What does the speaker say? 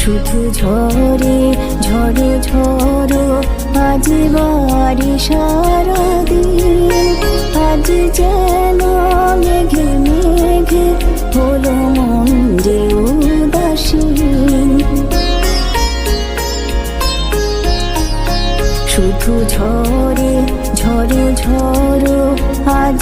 শুধু ঝরে ঝড়ো ঝড়ো আজ বাড়ি সারাদিন, আজ যেন মেঘে মেঘে হলো মন যে উদাসীন। শুধু ঝরে ঝড়ো ঝড়ো আজ